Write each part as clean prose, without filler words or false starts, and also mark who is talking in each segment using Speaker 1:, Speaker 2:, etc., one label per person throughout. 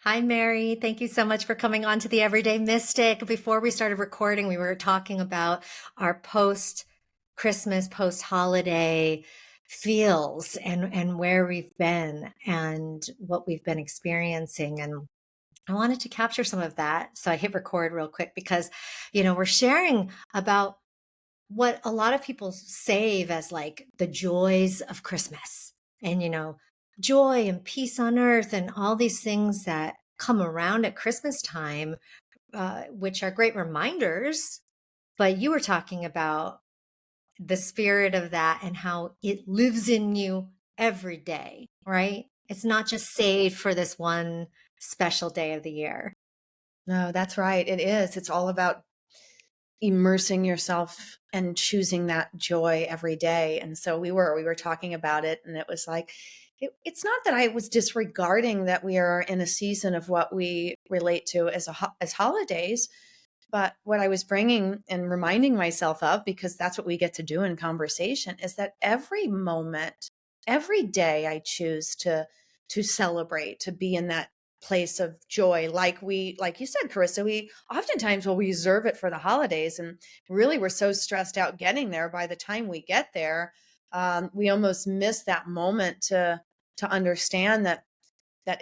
Speaker 1: Hi, Mary. Thank you so much for coming on to the Everyday Mystic. Before we started recording, we were talking about our post Christmas, post holiday feels and where we've been and what we've been experiencing. And I wanted to capture some of that. So I hit record real quick because, we're sharing about what a lot of people save as like the joys of Christmas and, joy and peace on earth and all these things that come around at Christmas time, which are great reminders. But you were talking about the spirit of that and how it lives in you every day, right? It's not just saved for this one special day of the year.
Speaker 2: No, that's right. It is. It's all about immersing yourself and choosing that joy every day. And so we were talking about it, and it was like, it's not that I was disregarding that we are in a season of what we relate to as holidays, but what I was bringing and reminding myself of, because that's what we get to do in conversation, is that every moment, every day I choose to celebrate, to be in that place of joy. Like you said, Carissa, we oftentimes will reserve it for the holidays, and really we're so stressed out getting there. By the time we get there, we almost miss that moment to understand that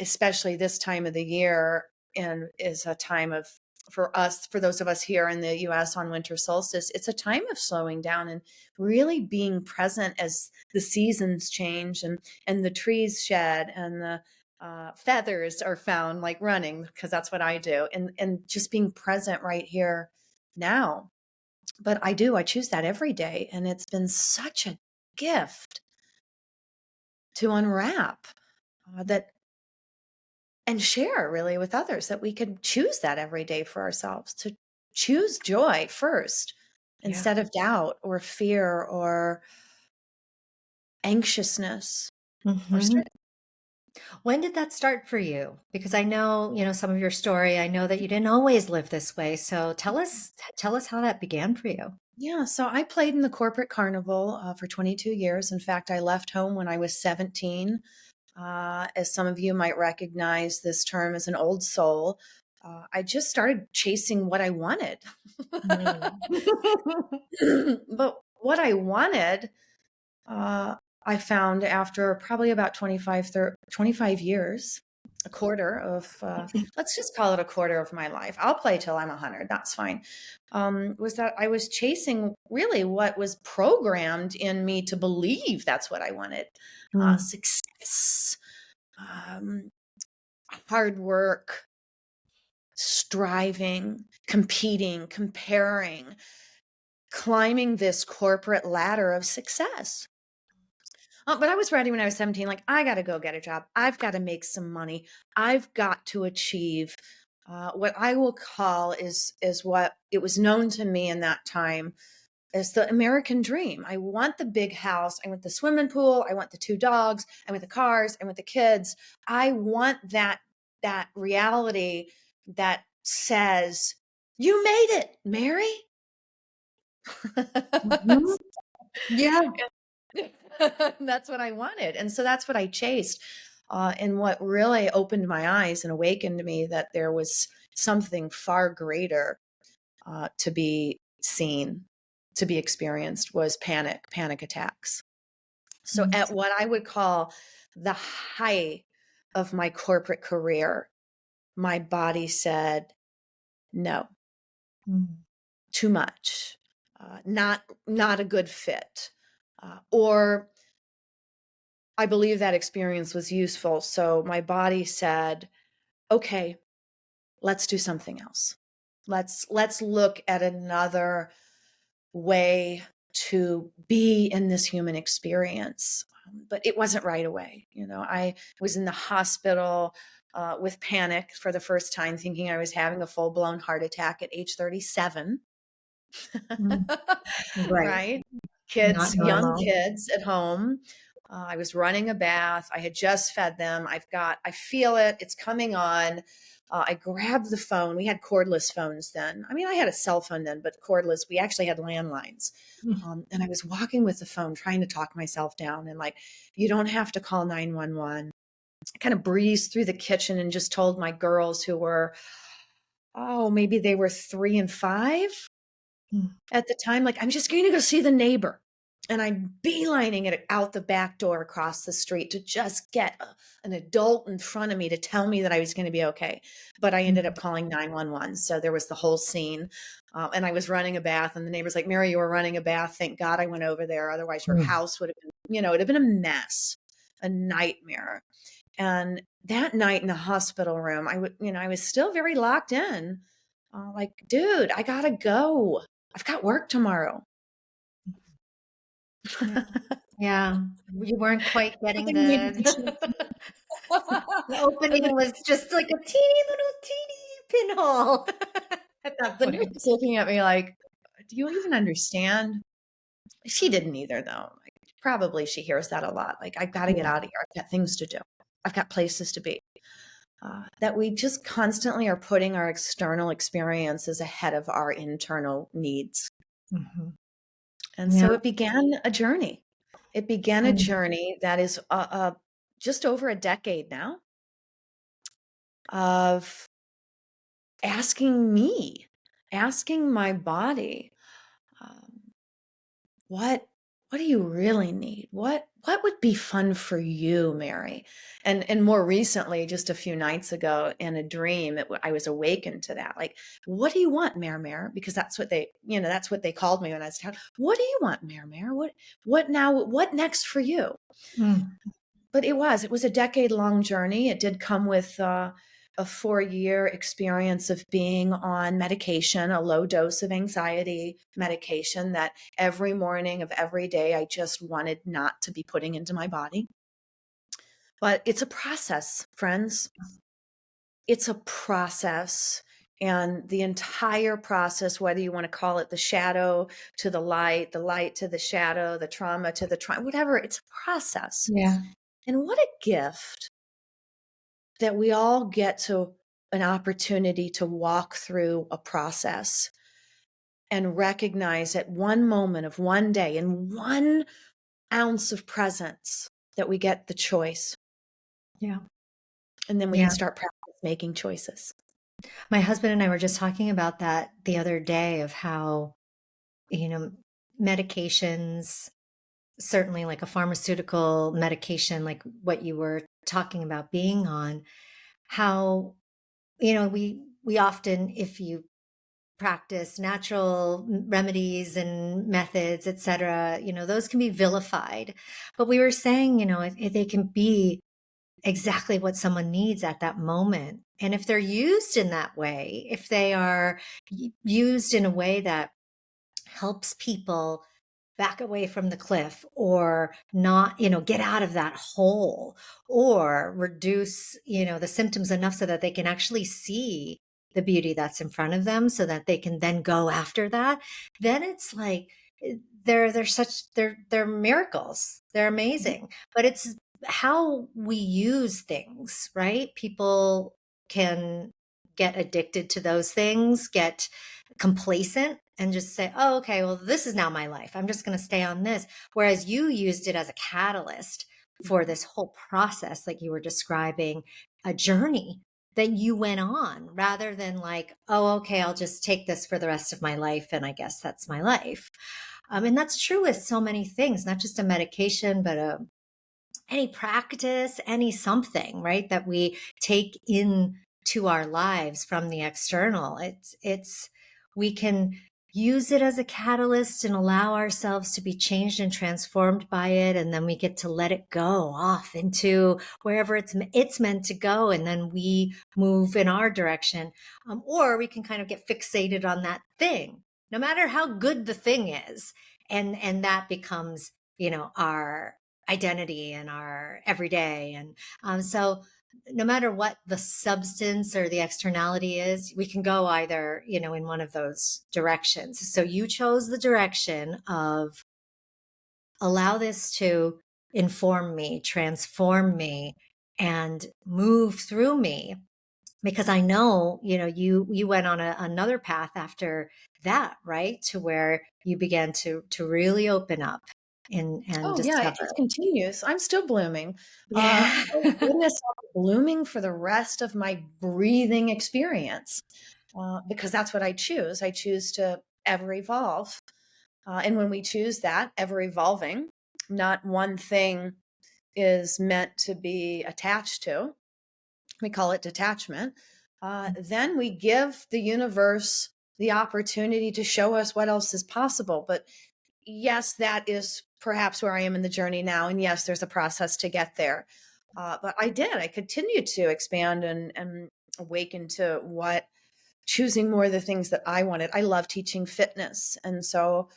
Speaker 2: especially this time of the year and is a time of, for us, for those of us here in the US on winter solstice, it's a time of slowing down and really being present as the seasons change and the trees shed and the feathers are found, like running, because that's what I do, and just being present right here now. But I choose that every day, and it's been such a gift to unwrap that and share really with others, that we could choose that every day for ourselves, to choose joy first
Speaker 1: Yeah.
Speaker 2: instead of doubt or fear or anxiousness or
Speaker 1: Hmm.
Speaker 2: stress.
Speaker 1: When did that start for you? Because I know, some of your story. I know that you didn't always live this way. So tell us how that began for you.
Speaker 2: Yeah, so I played in the corporate carnival for 22 years. In fact, I left home when I was 17. As some of you might recognize this term as an old soul, I just started chasing what I wanted.
Speaker 1: Mm.
Speaker 2: But what I wanted, uh, I found after probably about 25 years, a quarter of, let's just call it a quarter of my life. I'll play till I'm 100. That's fine. Was that I was chasing really what was programmed in me to believe that's what I wanted:
Speaker 1: Mm.
Speaker 2: success, um, hard work, striving, competing, comparing, climbing this corporate ladder of success. But I was ready when I was 17, like, I got to go get a job. I've got to make some money. I've got to achieve what I will call is what it was known to me in that time as the American dream. I want the big house. I want the swimming pool. I want the two dogs. I want the cars. I want the kids. I want that reality that says, "You made it, Mary."
Speaker 1: Mhm. Yeah.
Speaker 2: That's what I wanted. And so that's what I chased. And what really opened my eyes and awakened me that there was something far greater to be seen, to be experienced, was panic attacks. So
Speaker 1: Mm.
Speaker 2: at what I would call the height of my corporate career, my body said, no,
Speaker 1: Mm.
Speaker 2: too much, not a good fit. Or I believe that experience was useful. So my body said, okay, let's do something else. Let's look at another way to be in this human experience. But it wasn't right away. I was in the hospital with panic for the first time, thinking I was having a full blown heart attack at age 37.
Speaker 1: Mm. Right.
Speaker 2: Right?
Speaker 1: Not
Speaker 2: Young
Speaker 1: normal.
Speaker 2: kids at home. I was running a bath. I had just fed them. I feel it. It's coming on. I grabbed the phone. We had cordless phones then. I mean, I had a cell phone then, but cordless. We actually had landlines. And I was walking with the phone, trying to talk myself down and like, you don't have to call 911. kind of breezed through the kitchen and just told my girls who were, oh, maybe they were 3 and 5
Speaker 1: Mm.
Speaker 2: at the time, like, I'm just going to go see the neighbor. And I'm beelining it out the back door across the street to just get an adult in front of me to tell me that I was going to be okay. But I ended up
Speaker 1: Mm.
Speaker 2: calling 911. So there was the whole scene. And I was running a bath, and the neighbor's like, Mary, you were running a bath. Thank God I went over there. Otherwise, your
Speaker 1: Mm.
Speaker 2: house would have been, it'd have been a mess, a nightmare. And that night in the hospital room, I was still very locked in. Like, dude, I gotta go. I've got work tomorrow.
Speaker 1: Yeah. Yeah. You weren't quite getting
Speaker 2: Nothing made a
Speaker 1: the
Speaker 2: difference.
Speaker 1: the opening was just like a teeny little teeny pinhole at that
Speaker 2: The nurse
Speaker 1: point.
Speaker 2: was looking at me like, "Do you even understand?" She didn't either, though. Like, probably she hears that a lot. Like, "I've got to get
Speaker 1: Yeah.
Speaker 2: out of here. I've got things to do. I've got places to be." That we just constantly are putting our external experiences ahead of our internal needs.
Speaker 1: Mhm.
Speaker 2: And
Speaker 1: Yeah.
Speaker 2: so it began a journey. It began a
Speaker 1: Mm.
Speaker 2: journey that is just over a decade now of asking me, asking my body, um, what what do you really need? What would be fun for you, Mary? And more recently, just a few nights ago, in a dream, I was awakened to that. Like, what do you want, Mare? Because that's what they called me when I was a child. What do you want, Mare? What now? What next for you?
Speaker 1: Mm.
Speaker 2: But it was a decade-long journey. It did come with, a 4-year experience of being on medication, a low dose of anxiety medication that every morning of every day, I just wanted not to be putting into my body. But it's a process, friends. It's a process, and the entire process, whether you wanna call it the shadow to the light to the shadow, the trauma to the whatever, it's a process.
Speaker 1: Yeah.
Speaker 2: And what a gift that we all get to an opportunity to walk through a process and recognize at one moment of one day in 1 ounce of presence that we get the choice.
Speaker 1: Yeah.
Speaker 2: And then we can
Speaker 1: Yeah.
Speaker 2: start practice making choices.
Speaker 1: My husband and I were just talking about that the other day of how, you know, medications, certainly like a pharmaceutical medication, like what you were talking about being on, how, we often, if you practice natural remedies and methods, etc., those can be vilified. But we were saying, if they can be exactly what someone needs at that moment. And if they're used in that way, if they are used in a way that helps people back away from the cliff or not, get out of that hole or reduce, the symptoms enough so that they can actually see the beauty that's in front of them so that they can then go after that, then it's like they're miracles. They're
Speaker 2: Mhm.
Speaker 1: amazing. But it's how we use things, right? People can get addicted to those things, get complacent and just say, oh, okay, well, this is now my life. I'm just going to stay on this. Whereas you used it as a catalyst for this whole process, like you were describing, a journey that you went on rather than like, oh, okay, I'll just take this for the rest of my life. And I guess that's my life. And that's true with so many things, not just a medication, but any practice, any something, right, that we take into our lives from the external. We can use it as a catalyst and allow ourselves to be changed and transformed by it. And then we get to let it go off into wherever it's meant to go. And then we move in our direction. Or we can kind of get fixated on that thing, no matter how good the thing is. And that becomes, our identity and our everyday. And so no matter what the substance or the externality is, we can go either, in one of those directions. So you chose the direction of allow this to inform me, transform me, and move through me. Because I know, you went on another path after that, right? To where you began to really open up and
Speaker 2: Oh yeah, it
Speaker 1: discover.
Speaker 2: just continues. I'm still blooming.
Speaker 1: Yeah.
Speaker 2: Oh goodness, I'm blooming for the rest of my breathing experience, because that's what I choose. I choose to ever evolve. And when we choose that, ever evolving, not one thing is meant to be attached to, we call it detachment, then we give the universe the opportunity to show us what else is possible. But yes, that is perhaps where I am in the journey now. And yes, there's a process to get there. But I continued to expand and awaken to what choosing more of the things that I wanted. I love teaching fitness. And so,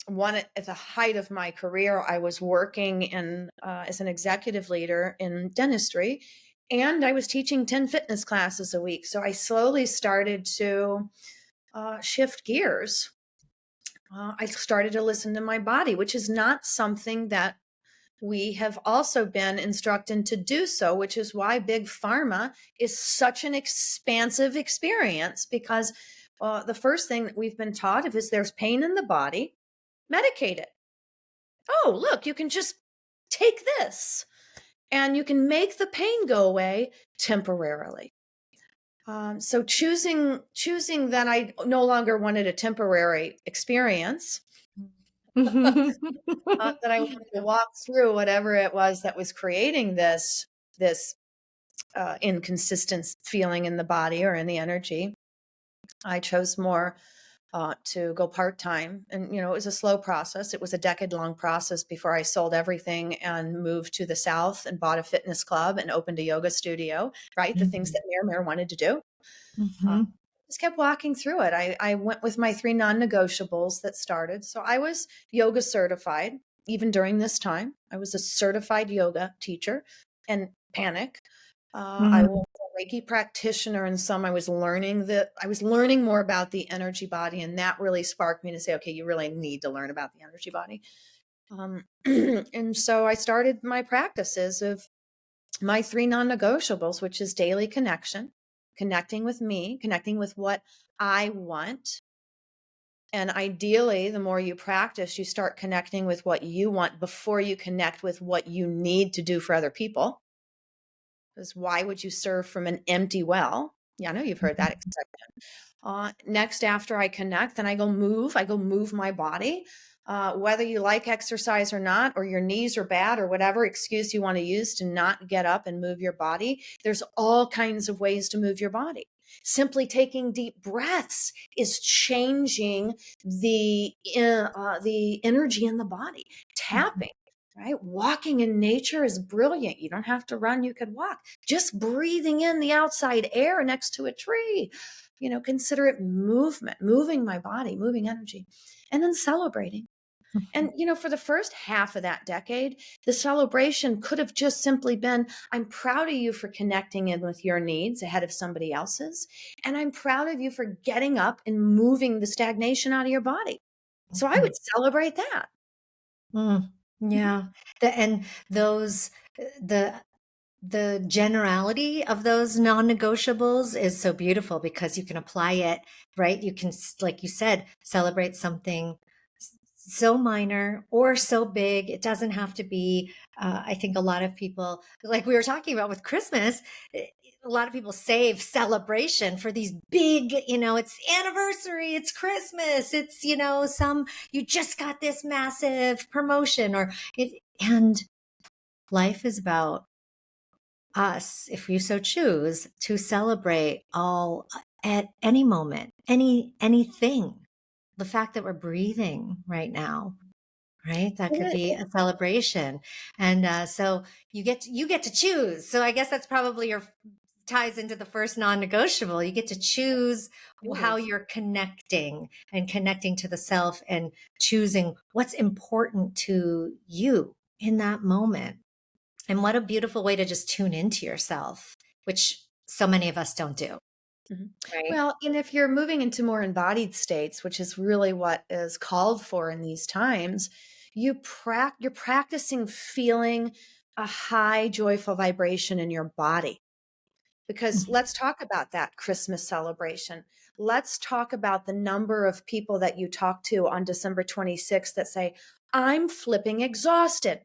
Speaker 2: one at the height of my career, I was working in as an executive leader in dentistry, and I was teaching 10 fitness classes a week. So I slowly started to shift gears. I started to listen to my body, which is not something that we have also been instructed to do so, which is why big pharma is such an expansive experience, because the first thing that we've been taught if is there's pain in the body, medicate it. Oh, look, you can just take this and you can make the pain go away temporarily. So choosing that I no longer wanted a temporary experience, that I wanted to walk through whatever it was that was creating this inconsistent feeling in the body or in the energy. I chose more to go part time, and it was a slow process. It was a decade-long process before I sold everything and moved to the South and bought a fitness club and opened a yoga studio. Right, the things
Speaker 1: Mhm.
Speaker 2: that Mare wanted to do. Uh,
Speaker 1: Mhm.
Speaker 2: just kept walking through it. I went with my 3 non-negotiables that started. So I was yoga certified even during this time. I was a certified yoga teacher and panic. I
Speaker 1: Mm.
Speaker 2: was a Reiki practitioner, and I was learning more about the energy body, and that really sparked me to say, okay, you really need to learn about the energy body. And so I started my practices of my 3 non-negotiables, which is daily connection, connecting with me, connecting with what I want. And ideally, the more you practice, you start connecting with what you want before you connect with what you need to do for other people. Because why would you serve from an empty well? Yeah, I know you've heard that expression. Next, after I connect, then I go move. I go move my body. Whether you like exercise or not, or your knees are bad, or whatever excuse you want to use to not get up and move your body, there's all kinds of ways to move your body. Simply taking deep breaths is changing the energy in the body. Tapping, right? Walking in nature is brilliant. You don't have to run, you could walk. Just breathing in the outside air next to a tree. Consider it movement, moving my body, moving energy, and then celebrating. And, for the first half of that decade, the celebration could have just simply been, I'm proud of you for connecting in with your needs ahead of somebody else's. And I'm proud of you for getting up and moving the stagnation out of your body. So I would
Speaker 1: Mhm.
Speaker 2: celebrate that.
Speaker 1: Mm.
Speaker 2: Mhm.
Speaker 1: Yeah. And those the the generality of those non-negotiables is so beautiful because you can apply it, right? You can, like you said, celebrate something so minor or so big. It doesn't have to be. I think a lot of people, like we were talking about with Christmas, a lot of people save celebration for these big, it's anniversary, it's Christmas, it's, you just got this massive promotion and life is about us, if you so choose, to celebrate all at any moment, anything. The fact that we're breathing right now, right? That could be a celebration. And so you get to choose. So I guess that's probably your ties into the first non-negotiable. You get to choose
Speaker 2: It
Speaker 1: how
Speaker 2: is.
Speaker 1: you're connecting to the self and choosing what's important to you in that moment. And what a beautiful way to just tune into yourself, which so many of us don't do,
Speaker 2: Mhm.
Speaker 1: right?
Speaker 2: Well, and if you're moving into more embodied states, which is really what is called for in these times, you're practicing feeling a high joyful vibration in your body. Because let's talk about that Christmas celebration. Let's talk about the number of people that you talk to on December 26th that say, I'm flipping exhausted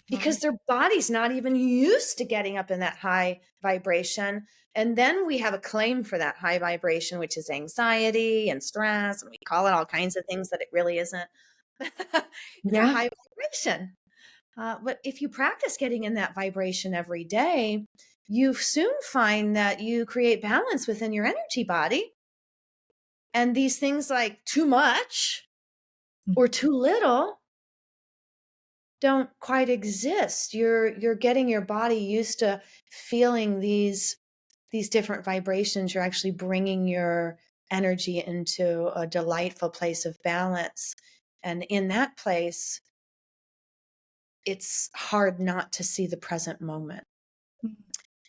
Speaker 2: because
Speaker 1: Right.
Speaker 2: their body's not even used to getting up in that high vibration. And then we have a claim for that high vibration, which is anxiety and stress. And we call it all kinds of things that it really isn't. It's a
Speaker 1: Yeah.
Speaker 2: high vibration. But if you practice getting in that vibration every day, you soon find that you create balance within your energy body. And these things like too much or too little don't quite exist. You're getting your body used to feeling these different vibrations. You're actually bringing your energy into a delightful place of balance. And in that place, it's hard not to see the present moment.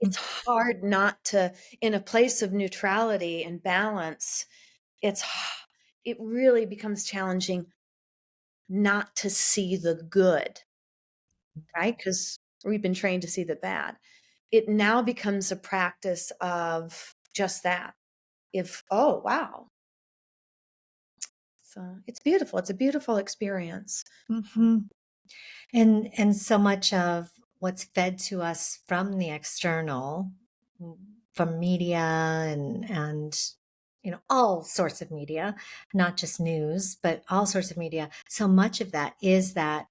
Speaker 2: It's hard not to, in a place of neutrality and balance, it's it really becomes challenging not to see the good, right? Because we've been trained to see the bad. It now becomes a practice of just that. If, oh, wow. So it's beautiful. It's a beautiful experience.
Speaker 1: Mm-hmm. And so much of what's fed to us from the external, from media and all sorts of media, not just news, but all sorts of media. So much of that is that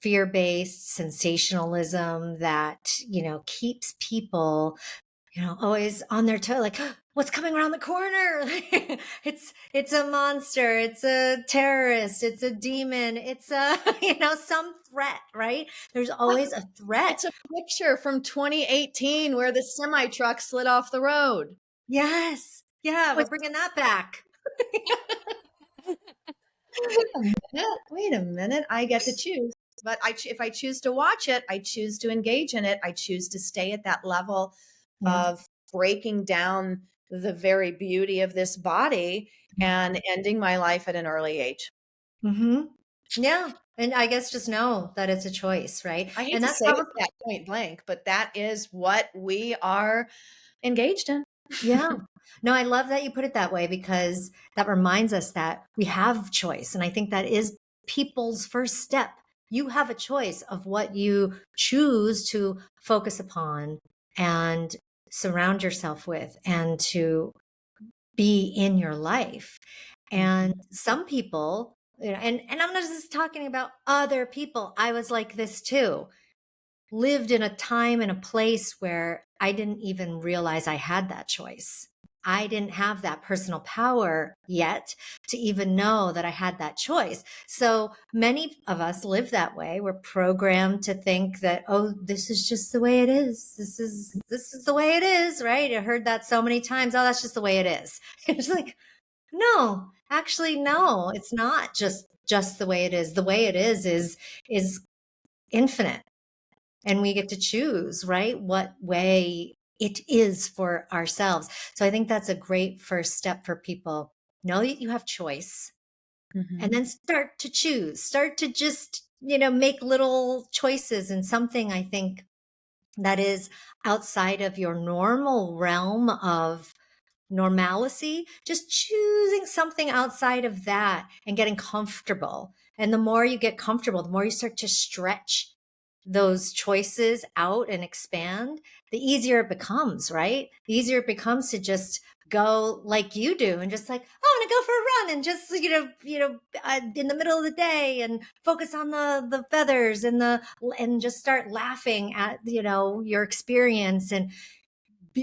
Speaker 1: fear-based sensationalism that, keeps people always on their toe, like, what's coming around the corner? It's a monster, it's a terrorist, it's a demon, it's a, some threat, right? There's always a threat.
Speaker 2: It's a picture from 2018 where the semi truck slid off the road.
Speaker 1: Yes. Yeah, we're
Speaker 2: Which,
Speaker 1: bringing that back.
Speaker 2: wait a minute. Wait a minute. I get to choose. But if I choose to watch it, I choose to engage in it. I choose to stay at that level
Speaker 1: Yeah.
Speaker 2: of breaking down the very beauty of this body and ending my life at an early age.
Speaker 1: Mm-hmm. Yeah. And I guess just know that it's a choice, right?
Speaker 2: I hate
Speaker 1: And
Speaker 2: to
Speaker 1: that's
Speaker 2: say it
Speaker 1: powerful.
Speaker 2: that point blank, but that is what we are engaged in.
Speaker 1: Yeah. No, I love that you put it that way because that reminds us that we have choice. And I think that is people's first step. You have a choice of what you choose to focus upon and surround yourself with and to be in your life. And
Speaker 2: Mhm.
Speaker 1: some people, and I'm not just talking about other people. I was like this too, lived in a time and a place where I didn't even realize I had that choice. I didn't have that personal power yet to even know that I had that choice. So many of us live that way. We're programmed to think that, oh, this is just the way it is. This is the way it is, right? I heard that so many times. Oh, that's just the way it is. It's like, no, actually, no, it's not just the way it is. The way it is infinite, and we get to choose, right, what way it is for ourselves. So I think that's a great first step for people. Know that you have choice, and
Speaker 2: Mhm.
Speaker 1: then start to choose, start to just, make little choices in something, I think, that is outside of your normal realm of normalcy, just choosing something outside of that and getting comfortable. And the more you get comfortable, the more you start to stretch those choices out and expand, the easier it becomes, right? The easier it becomes to just go like you do and just like, oh, I'm gonna go for a run and just, in the middle of the day and focus on the feathers and just start laughing at, your experience and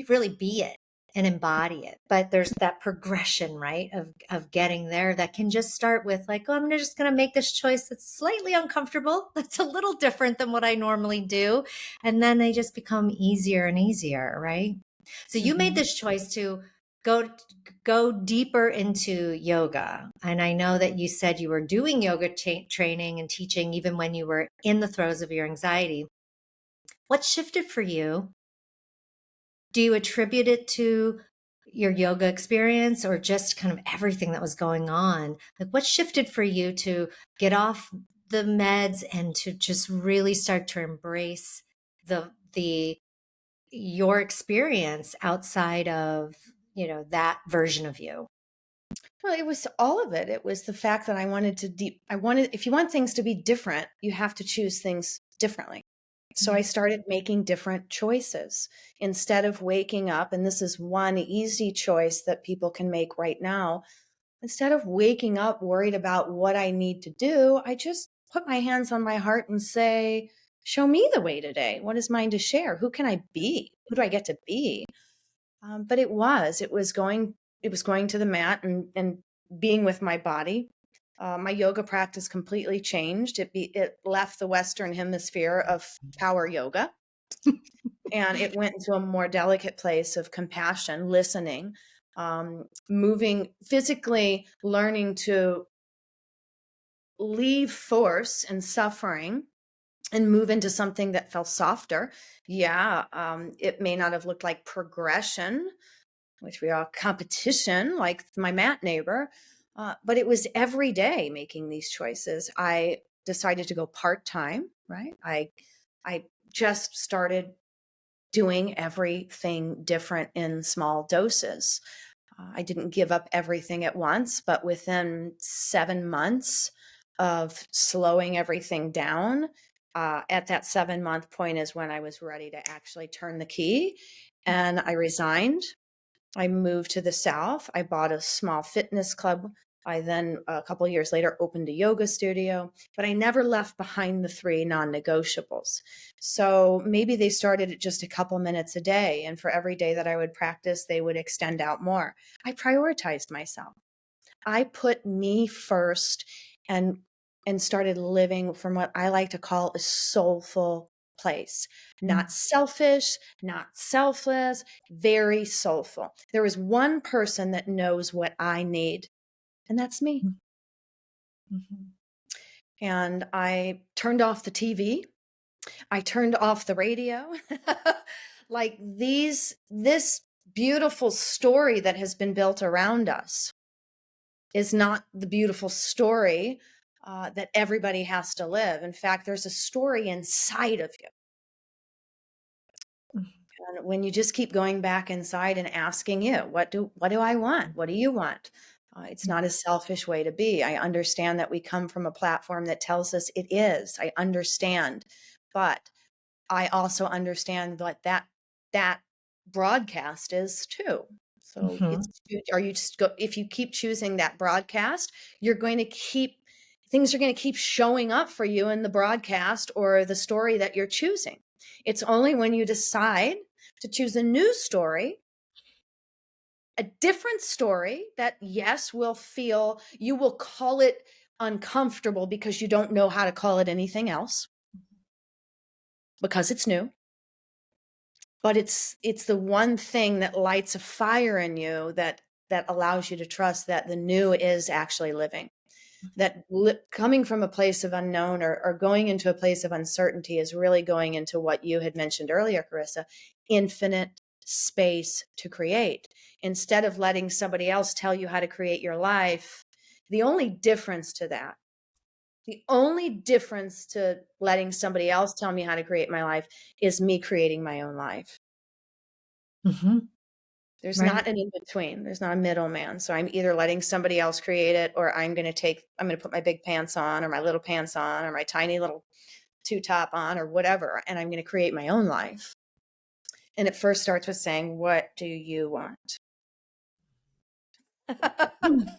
Speaker 1: really be it and embody it. But there's that progression, right, of getting there that can just start with like, oh, I'm just going to make this choice that's slightly uncomfortable, that's a little different than what I normally do, and then they just become easier and easier, right? So you made
Speaker 2: Mhm.
Speaker 1: this choice to go go deeper into yoga, and I know that you said you were doing yoga training and teaching even when you were in the throes of your anxiety. What shifted for you? Do you attribute it to your yoga experience or just kind of everything that was going on? Like, what shifted for you to get off the meds and to just really start to embrace the your experience outside of, that version of you?
Speaker 2: Well, it was all of it. It was the fact that if you want things to be different, you have to choose things differently. So I
Speaker 1: Mm,
Speaker 2: started making different choices instead of waking up. And this is one easy choice that people can make right now. Instead of waking up worried about what I need to do, I just put my hands on my heart and say, show me the way today. What is mine to share? Who can I be? Who do I get to be? But it was going to the mat and being with my body. My yoga practice completely changed. It left the Western hemisphere of power yoga, and it went into a more delicate place of compassion, listening, moving physically, learning to leave force and suffering and move into something that felt softer. Yeah, it may not have looked like progression, which we are competition, like my mat neighbor. But it was every day making these choices. I decided to go part-time, right? I just started doing everything different in small doses. I didn't give up everything at once, but within 7 months of slowing everything down, at that 7 month point is when I was ready to actually turn the key. And I resigned. I moved to the South. I bought a small fitness club. I then, a couple of years later, opened a yoga studio, but I never left behind the three non negotiables. So maybe they started at just a couple minutes a day. And for every day that I would practice, they would extend out more. I prioritized myself. I put me first and started living from what I like to call a soulful place. Not
Speaker 1: mm,
Speaker 2: selfish, not selfless, very soulful. There is one person that knows what I need, and that's me.
Speaker 1: mm, mhm,
Speaker 2: And I turned off the TV. I turned off the radio. Like this beautiful story that has been built around us is not the beautiful story that everybody has to live. In fact, there's a story inside of you.
Speaker 1: mhm,
Speaker 2: And when you just keep going back inside and asking you, what do I want? What do you want? It's not a selfish way to be. I understand that we come from a platform that tells us it is. I understand. But I also understand what that broadcast is too. So
Speaker 1: mhm,
Speaker 2: it's are you just go if you keep choosing that broadcast, you're going to keep things are going to keep showing up for you in the broadcast or the story that you're choosing. It's only when you decide to choose a new story, a different story that yes will feel you will call it uncomfortable because you don't know how to call it anything else because it's new. But it's the one thing that lights a fire in you that allows you to trust that the new is actually living. That coming from a place of unknown or going into a place of uncertainty is really going into what you had mentioned earlier, Carissa, infinite space to create. Instead of letting somebody else tell you how to create your life, the only difference to that, the only difference to letting somebody else tell me how to create my life is me creating my own life.
Speaker 1: mhm.
Speaker 2: There's
Speaker 1: Right.
Speaker 2: not an in between. There's not a middleman. So I'm either letting somebody else create it or I'm going to put my big pants on or my little pants on or my tiny little two top on or whatever. And I'm going to create my own life. And it first starts with saying, what do you want?
Speaker 1: Mm.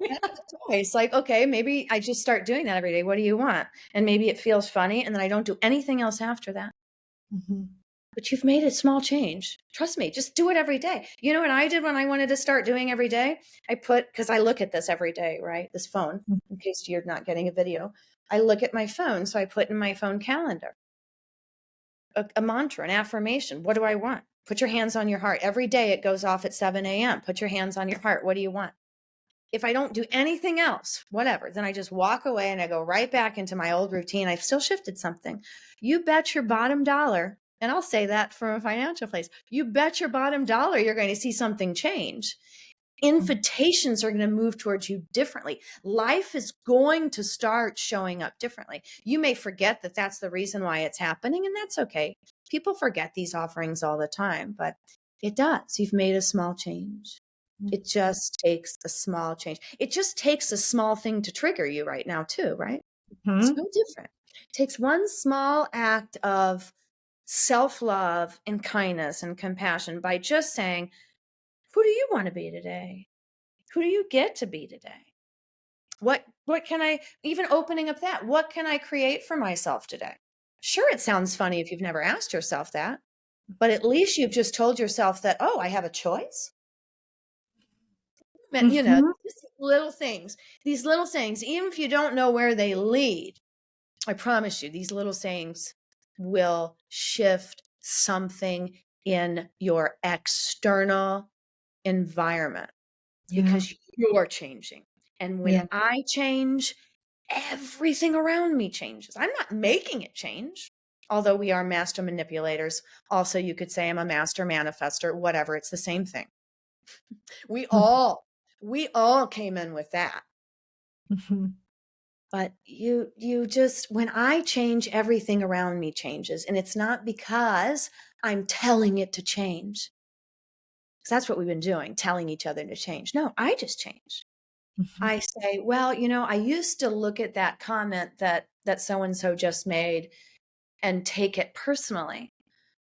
Speaker 2: That's a choice. Like, okay, maybe I just start doing that every day. What do you want? And maybe it feels funny. And then I don't do anything else after that.
Speaker 1: Mhm,
Speaker 2: But you've made a small change. Trust me, just do it every day. You know what I did when I wanted to start doing every day? Because I look at this every day, right? This phone,
Speaker 1: mm,
Speaker 2: in case you're not getting a video. I look at my phone. So I put in my phone calendar a mantra, an affirmation. What do I want? Put your hands on your heart. Every day it goes off at 7 a.m. Put your hands on your heart. What do you want? If I don't do anything else, whatever, then I just walk away and I go right back into my old routine. I've still shifted something. You bet your bottom dollar, and I'll say that from a financial place. You bet your bottom dollar you're going to see something change.
Speaker 1: mm,
Speaker 2: Invitations are going to move towards you differently. Life is going to start showing up differently. You may forget that that's the reason why it's happening, and that's okay. People forget these offerings all the time, but it does. You've made a small change. It just takes a small change. It just takes a small thing to trigger you right now too, right? It's
Speaker 1: Mhm.
Speaker 2: no different. It takes one small act of self-love and kindness and compassion by just saying, who do you want to be today? Who do you get to be today? What can I, even opening up that, what can I create for myself today? Sure, it sounds funny if you've never asked yourself that, but at least you've just told yourself that, oh, I have a choice. You know,
Speaker 1: Mhm.
Speaker 2: just these little things, even if you don't know where they lead, I promise you, these little sayings will shift something in your external environment
Speaker 1: Yeah.
Speaker 2: because you're changing. And when
Speaker 1: Yeah.
Speaker 2: I change, everything around me changes. I'm not making it change. Although we are master manipulators. Also, you could say I'm a master manifester, whatever, it's the same thing. We
Speaker 1: Mhm.
Speaker 2: all we all came in with that.
Speaker 1: Mhm.
Speaker 2: But you just, when I change, everything around me changes. And it's not because I'm telling it to change. Because that's what we've been doing, telling each other to change. No, I just change.
Speaker 1: Mhm.
Speaker 2: I say, well, I used to look at that comment that so and so just made and take it personally.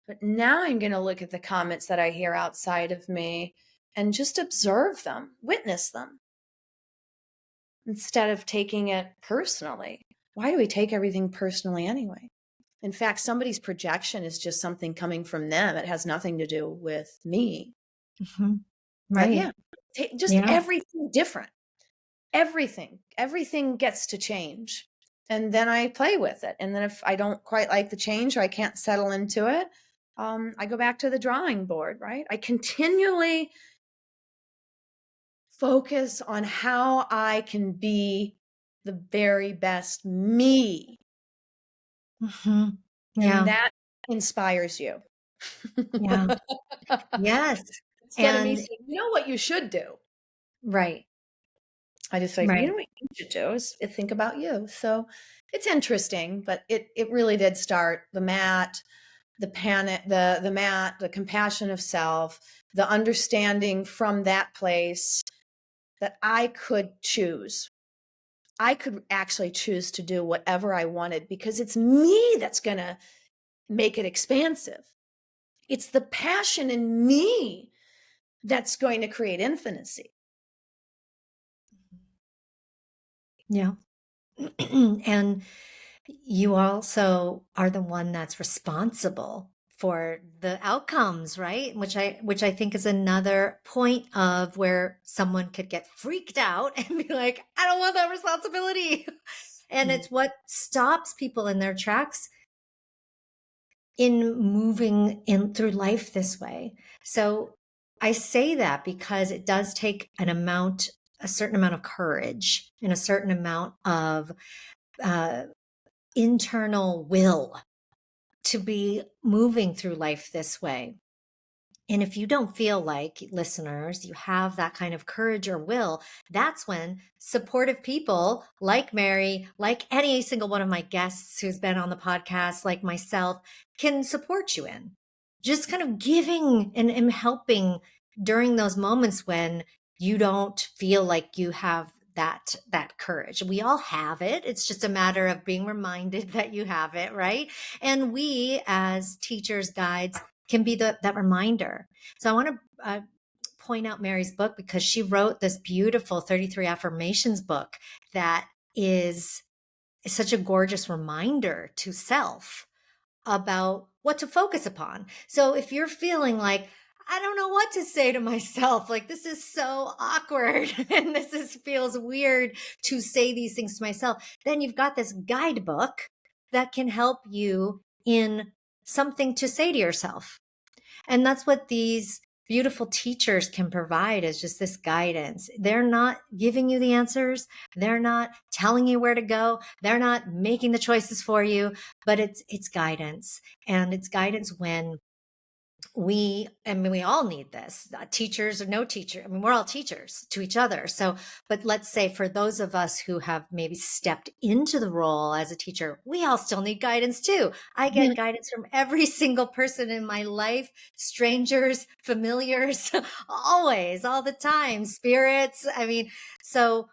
Speaker 2: But now I'm going to look at the comments that I hear outside of me and just observe them, witness them, instead of taking it personally. Why do we take everything personally anyway? In fact, somebody's projection is just something coming from them. It has nothing to do with me.
Speaker 1: Mhm.
Speaker 2: But yeah,
Speaker 1: Right.
Speaker 2: just
Speaker 1: Yeah.
Speaker 2: everything different. Everything gets to change. And then I play with it. And then if I don't quite like the change or I can't settle into it, I go back to the drawing board, right? I continually focus on how I can be the very best me.
Speaker 1: Mhm.
Speaker 2: And
Speaker 1: Yeah.
Speaker 2: that inspires you.
Speaker 1: Yeah. Yes.
Speaker 2: Instead of me
Speaker 1: And
Speaker 2: saying, you know what you should do?
Speaker 1: right.
Speaker 2: I just say, you know
Speaker 1: Right.
Speaker 2: what you should do is think about you. So it's interesting, but it really did start the mat, the panic, the mat, the compassion of self, the understanding from that place that I could choose. I could actually choose to do whatever I wanted because it's me that's going to make it expansive. It's the passion in me that's going to create infinity.
Speaker 1: Yeah. And you also are the one that's responsible for the outcomes, right? Which I think is another point of where someone could get freaked out and be like, I don't want that responsibility. And
Speaker 2: Mm.
Speaker 1: it's what stops people in their tracks in moving in through life this way. So I say that because it does take a certain amount of courage and a certain amount of uh, internal will to be moving through life this way. And if you don't feel like, listeners, you have that kind of courage or will, that's when supportive people like Mary, like any single one of my guests who's been on the podcast, like myself, can support you in. Just kind of giving and helping during those moments when you don't feel like you have that courage. We all have it. It's just a matter of being reminded that you have it, right? And we as teachers, guides, can be that reminder. So I want to point out Mary's book because she wrote this beautiful 33 affirmations book that is such a gorgeous reminder to self about what to focus upon. So if you're feeling like, I don't know what to say to myself, like this is so awkward and feels weird to say these things to myself, then you've got this guidebook that can help you in something to say to yourself. And that's what these beautiful teachers can provide is just this guidance. They're not giving you the answers. They're not telling you where to go. They're not making the choices for you, but it's guidance. And it's guidance when we all need this, teachers or no teacher. I mean, we're all teachers to each other. So, but let's say for those of us who have maybe stepped into the role as a teacher, we all still need guidance too. I get guidance from every single person in my life, strangers, familiars, always, all the time, spirits. I mean, so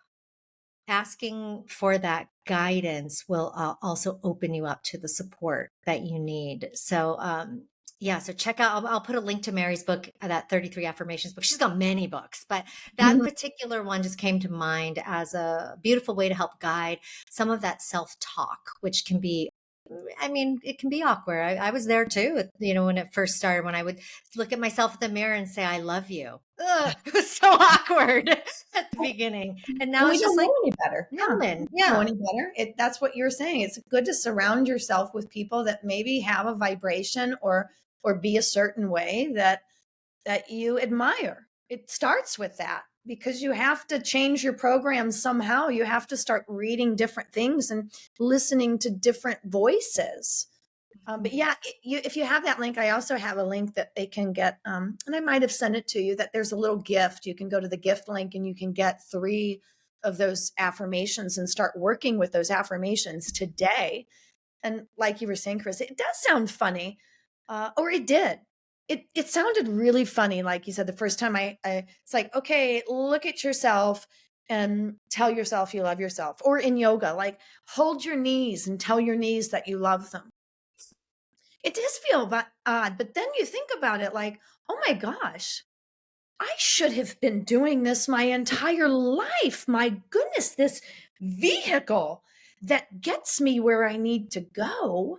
Speaker 1: asking for that guidance will also open you up to the support that you need. So, yeah, so check out, I'll put a link to Mary's book, that 33 affirmations book. She's got many books, but that particular one just came to mind as a beautiful way to help guide some of that self-talk, which can be, I mean, it can be awkward. I was there too, when it first started, when I would look at myself in the mirror and say, I love you. Ugh, it was so awkward at the beginning. And now
Speaker 2: And we
Speaker 1: it's just
Speaker 2: don't
Speaker 1: like
Speaker 2: know any better. Yeah.
Speaker 1: common.
Speaker 2: We don't know
Speaker 1: Yeah.
Speaker 2: any better. That's what you're saying. It's good to surround yourself with people that maybe have a vibration or be a certain way that you admire. It starts with that because you have to change your program somehow. You have to start reading different things and listening to different voices. But yeah, if you have that link, I also have a link that they can get, and I might have sent it to you, that there's a little gift. You can go to the gift link and you can get 3 of those affirmations and start working with those affirmations today. And like you were saying, Chris, it does sound funny, or it did. It sounded really funny, like you said the first time. It's like, okay, look at yourself and tell yourself you love yourself. Or in yoga, like hold your knees and tell your knees that you love them. It does feel odd, but then you think about it like, oh my gosh, I should have been doing this my entire life. My goodness, this vehicle that gets me where I need to go.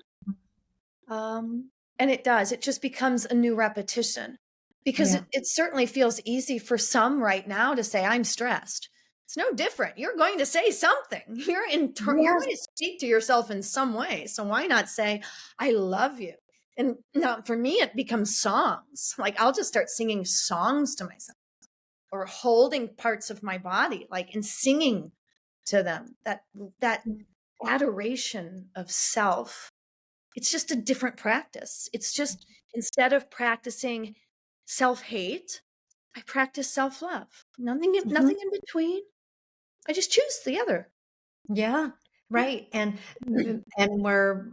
Speaker 2: And it does. It just becomes a new repetition because
Speaker 1: Yeah.
Speaker 2: it certainly feels easy for some right now to say, I'm stressed. It's no different. You're going to say something. You're going to speak to yourself in some way. So why not say, I love you? And now for me, it becomes songs. Like I'll just start singing songs to myself or holding parts of my body, like and singing to them. That adoration of self, it's just a different practice. It's just instead of practicing self-hate, I practice self-love. Nothing in between. I just choose the other.
Speaker 1: Yeah,
Speaker 2: Yeah.
Speaker 1: right. And we're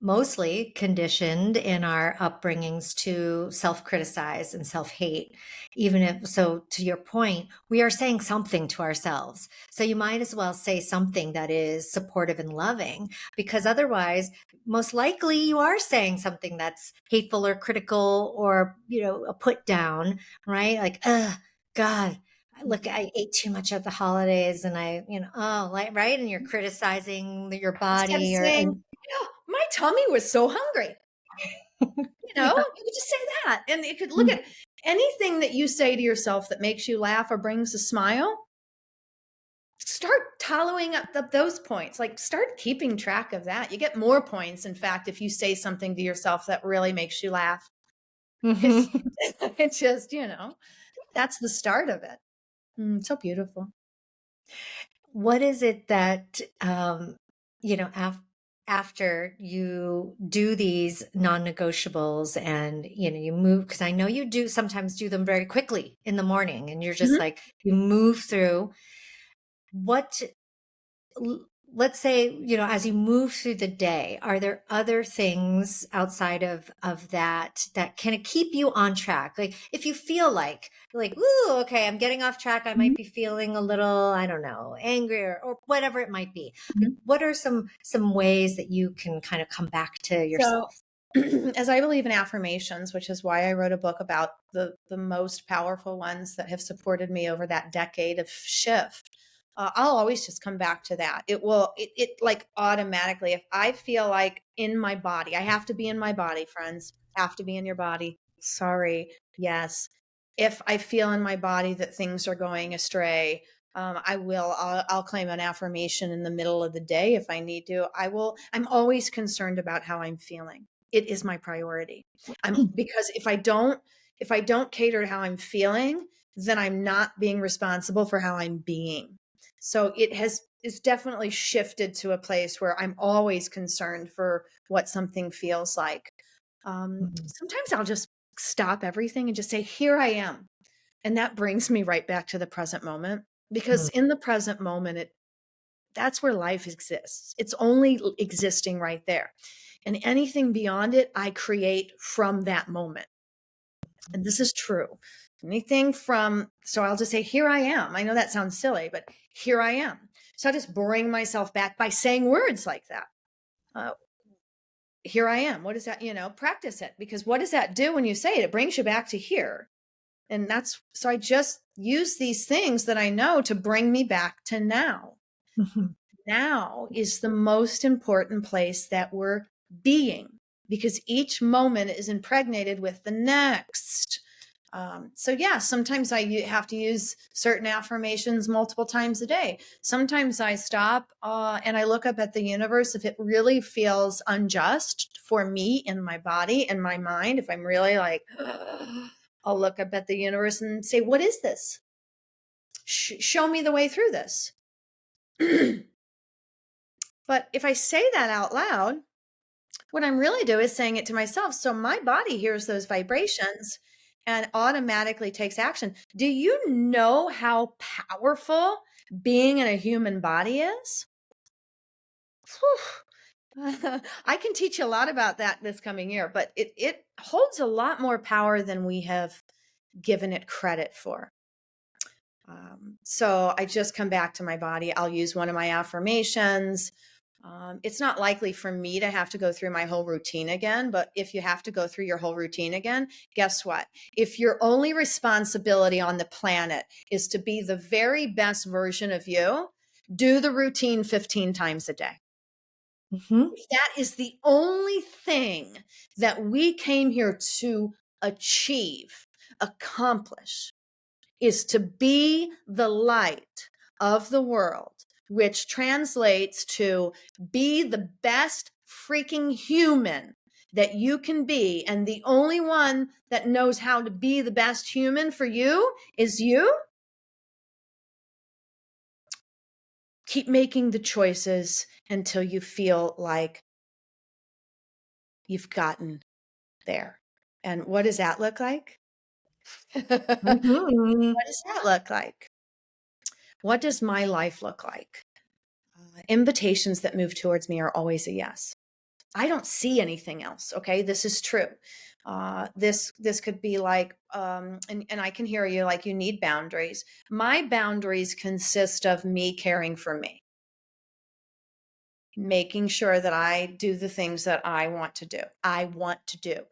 Speaker 1: mostly conditioned in our upbringings to self-criticize and self-hate. Even if, so to your point, we are saying something to ourselves. So you might as well say something that is supportive and loving, because otherwise, most likely you are saying something that's hateful or critical or, a put down, right? Like, God, look, I ate too much at the holidays and oh, like, right. And you're criticizing your
Speaker 2: Instead of
Speaker 1: body
Speaker 2: saying, my tummy was so hungry.
Speaker 1: yeah.
Speaker 2: You could just say that. And you could look at anything that you say to yourself that makes you laugh or brings a smile. Start tollowing up those points. Like start keeping track of that. You get more points, in fact, if you say something to yourself that really makes you laugh. It's,
Speaker 1: Mhm.
Speaker 2: it's just, that's the start of it. So beautiful.
Speaker 1: What is it that, you know, after you do these non-negotiables and, you move, because I know you do sometimes do them very quickly in the morning and you're just
Speaker 2: Mhm.
Speaker 1: like, you move through what let's say, as you move through the day, are there other things outside of that kind of keep you on track? Like if you feel like, ooh, okay, I'm getting off track, I
Speaker 2: Mhm.
Speaker 1: might be feeling a little, I don't know, angry or whatever it might be. Like
Speaker 2: Mhm.
Speaker 1: what are some ways that you can kind of come back to
Speaker 2: So,
Speaker 1: yourself?
Speaker 2: as I believe in affirmations, which is why I wrote a book about the most powerful ones that have supported me over that decade of shift, I'll always just come back to that. It like automatically, if I feel like in my body, I have to be in my body, friends, have to be in your body. Sorry. Yes. If I feel in my body that things are going astray, I'll claim an affirmation in the middle of the day if I need to. I'm always concerned about how I'm feeling. It is my priority. Because if I don't cater to how I'm feeling, then I'm not being responsible for how I'm being. So it's definitely shifted to a place where I'm always concerned for what something feels like.
Speaker 1: Mhm.
Speaker 2: Sometimes I'll just stop everything and just say, here I am. And that brings me right back to the present moment, because in the present moment, that's where life exists. It's only existing right there. And anything beyond it, I create from that moment. And this is true. Anything from, so I'll just say, here I am. I know that sounds silly, but here I am. So I just bring myself back by saying words like that. Uh, here I am. What does that, practice it, because what does that do when you say it? It brings you back to here. And that's, so I just use these things that I know to bring me back to now.
Speaker 1: Mhm.
Speaker 2: Now is the most important place that we're being, because each moment is impregnated with the next. So yeah, sometimes I have to use certain affirmations multiple times a day. Sometimes I stop and I look up at the universe. If it really feels unjust for me in my body and my mind, if I'm really like, I'll look up at the universe and say, what is this? Show me the way through this. But if I say that out loud, what I'm really doing is saying it to myself. So my body hears those vibrations and automatically takes action. Do you know how powerful being in a human body is? I can teach you a lot about that this coming year, but it holds a lot more power than we have given it credit for. So I just come back to my body. I'll use one of my affirmations. It's not likely for me to have to go through my whole routine again, but if you have to go through your whole routine again, guess what? If your only responsibility on the planet is to be the very best version of you, do the routine 15 times a day.
Speaker 1: Mhm.
Speaker 2: If that is the only thing that we came here to achieve, accomplish, is to be the light of the world, which translates to be the best freaking human that you can be. And the only one that knows how to be the best human for you is you. Keep making the choices until you feel like you've gotten there. And what does that look like? What
Speaker 1: Mhm.
Speaker 2: does that look like? What does my life look like? Invitations that move towards me are always a yes. I don't see anything else. Okay, this is true. This could be like, and I can hear you, like you need boundaries. My boundaries consist of me caring for me, making sure that I do the things that I want to do. I want to do.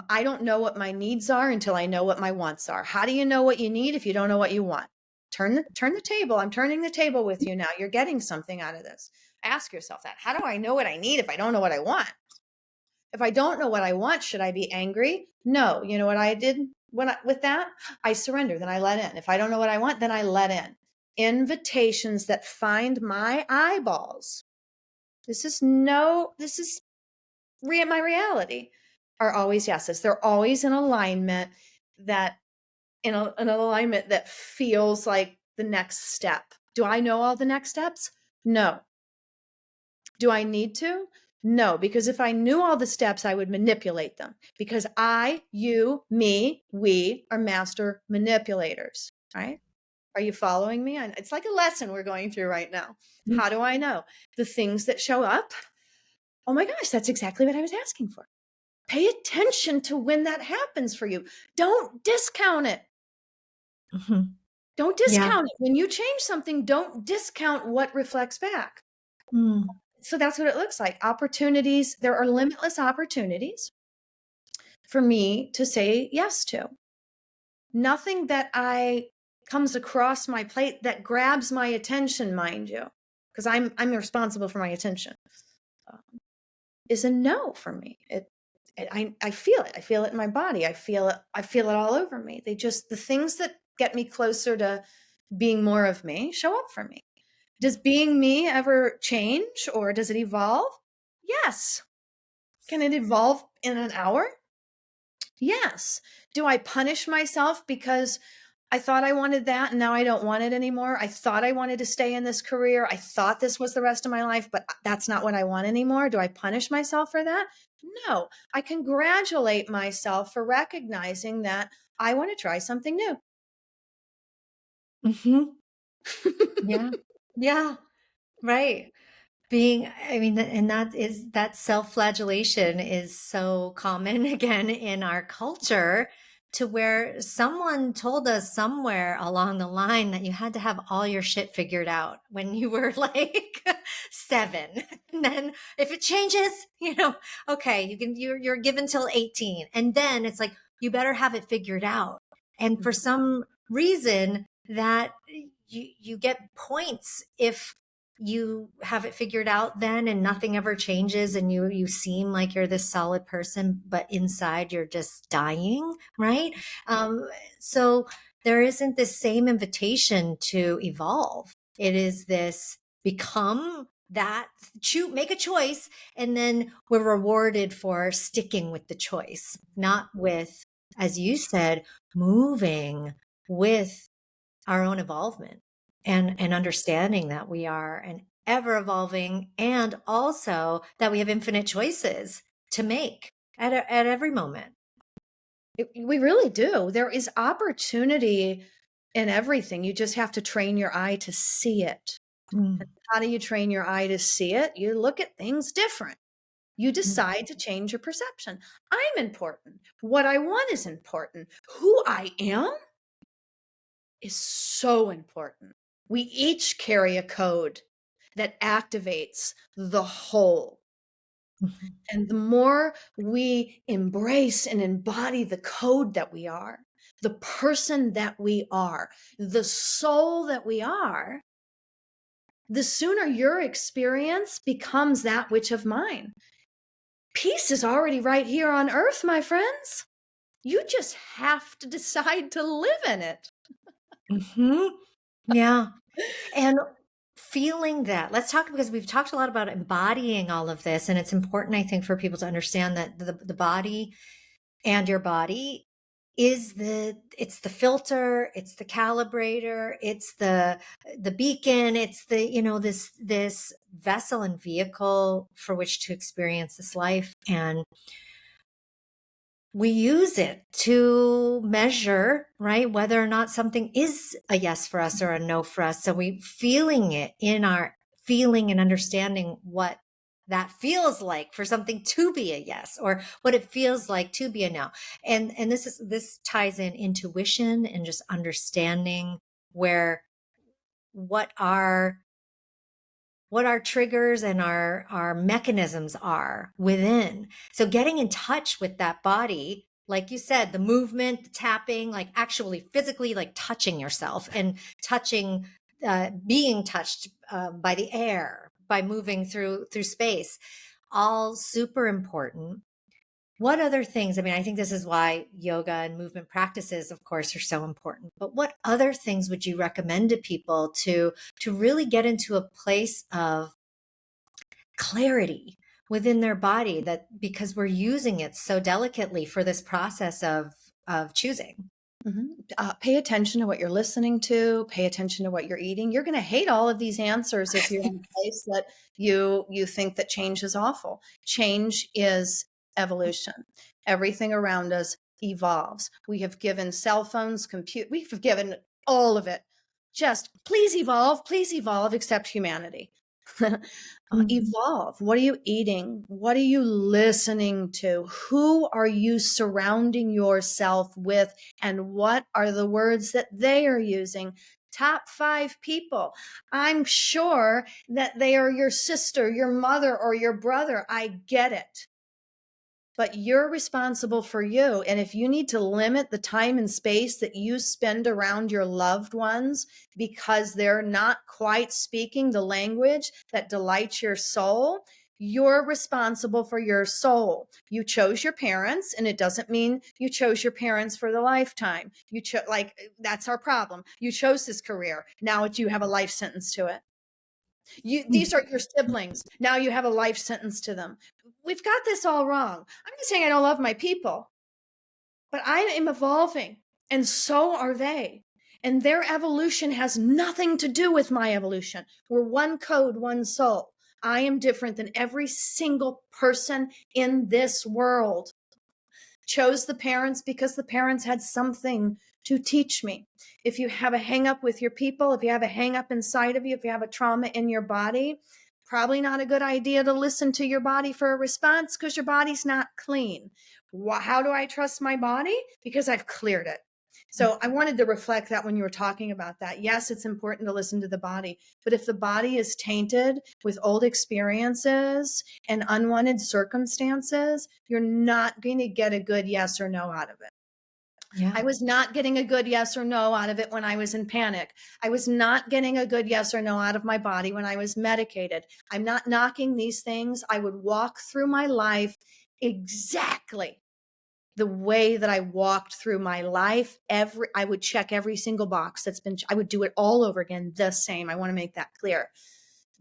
Speaker 2: I don't know what my needs are until I know what my wants are. How do you know what you need if you don't know what you want? Turn the table. I'm turning the table with you now. You're getting something out of this. Ask yourself that. How do I know what I need if I don't know what I want? If I don't know what I want, should I be angry? No. You know what I did with that? I surrender. Then I let in. If I don't know what I want, then I let in. Invitations that find my eyeballs. This is my reality, are always yeses. They're always in alignment, that an alignment that feels like the next step. Do I know all the next steps? No. Do I need to? No, because if I knew all the steps, I would manipulate them, because you, me, we are master manipulators, right? Are you following me? It's like a lesson we're going through right now. How do I know? The things that show up. Oh my gosh, that's exactly what I was asking for. Pay attention to when that happens for you. Don't discount it.
Speaker 1: Mhm.
Speaker 2: Don't
Speaker 1: Yeah.
Speaker 2: discount it. When you change something, don't discount what reflects back.
Speaker 1: Mm.
Speaker 2: So that's what it looks like. Opportunities, there are limitless opportunities for me to say yes to. Nothing that I comes across my plate that grabs my attention, mind you, because I'm responsible for my attention, is a no for me. I feel it. I feel it in my body. I feel it. I feel it all over me. The things that get me closer to being more of me show up for me. Does being me ever change, or does it evolve? Yes. Can it evolve in an hour? Yes. Do I punish myself because I thought I wanted that and now I don't want it anymore? I thought I wanted to stay in this career. I thought this was the rest of my life, but that's not what I want anymore. Do I punish myself for that? No, I congratulate myself for recognizing that I want to try something new.
Speaker 1: Mhm. Yeah. Yeah. Right. I mean, and that self-flagellation is so common again in our culture, to where someone told us somewhere along the line that you had to have all your shit figured out when you were like 7. And then if it changes, okay, you're given till 18. And then it's like, you better have it figured out. And for some reason that you get points if you have it figured out then, and nothing ever changes, and you seem like you're this solid person, but inside you're just dying, right? So there isn't this same invitation to evolve. It is this become that, make a choice, and then we're rewarded for sticking with the choice, not with, as you said, moving with our own involvement, and understanding that we are an ever evolving, and also that we have infinite choices to make at every moment.
Speaker 2: We really do. There is opportunity in everything. You just have to train your eye to see it.
Speaker 1: Mm,
Speaker 2: How do you train your eye to see it? You look at things different. You
Speaker 1: mm,
Speaker 2: decide to change your perception. I'm important. What I want is important. Who I am is so important. We each carry a code that activates the whole.
Speaker 1: mhm,
Speaker 2: And the more we embrace and embody the code that we are, the person that we are, the soul that we are, the sooner your experience becomes that which of mine. Peace is already right here on earth, my friends. You just have to decide to live in it.
Speaker 1: mhm. Yeah. And feeling that, let's talk, because we've talked a lot about embodying all of this. And it's important, I think, for people to understand that the body, and your body, it's the filter, it's the calibrator, it's the beacon, it's the, this vessel and vehicle for which to experience this life. And we use it to measure, right, whether or not something is a yes for us or a no for us. So we feeling it in our feeling and understanding what that feels like for something to be a yes, or what it feels like to be a no. And this ties in intuition and just understanding where what our what our triggers and our mechanisms are within. So getting in touch with that body, like you said, the movement, the tapping, like actually physically, like touching yourself, and touching, being touched by the air, by moving through space, all super important. What other things? I mean, I think this is why yoga and movement practices, of course, are so important. But what other things would you recommend to people to really get into a place of clarity within their body, that because we're using it so delicately for this process of choosing?
Speaker 2: Pay attention to what you're listening to. Pay attention to what you're eating. You're going to hate all of these answers if you're in a place that you think that change is awful. Change is evolution. Everything around us evolves. We have given cell phones, compute. We've given all of it. Just please evolve, accept humanity.
Speaker 1: Mm,
Speaker 2: Evolve. What are you eating? What are you listening to? Who are you surrounding yourself with? And what are the words that they are using? Top 5 people. I'm sure that they are your sister, your mother, or your brother. I get it. But you're responsible for you. And if you need to limit the time and space that you spend around your loved ones because they're not quite speaking the language that delights your soul, you're responsible for your soul. You chose your parents, and it doesn't mean you chose your parents for the lifetime. You chose, like, that's our problem. You chose this career. Now you have a life sentence to it. These are your siblings. Now you have a life sentence to them. We've got this all wrong. I'm not saying I don't love my people, but I am evolving, and so are they. And their evolution has nothing to do with my evolution. We're one code, one soul. I am different than every single person in this world. Chose the parents because the parents had something to teach me. If you have a hang up with your people, if you have a hang up inside of you, if you have a trauma in your body, probably not a good idea to listen to your body for a response because your body's not clean. How do I trust my body? Because I've cleared it. So I wanted to reflect that when you were talking about that. Yes, it's important to listen to the body, but if the body is tainted with old experiences and unwanted circumstances, you're not going to get a good yes or no out of it.
Speaker 1: Yeah.
Speaker 2: I was not getting a good yes or no out of it when I was in panic. I was not getting a good yes or no out of my body when I was medicated. I'm not knocking these things. I would walk through my life exactly the way that I walked through my life. I would check every single box I would do it all over again the same. I want to make that clear.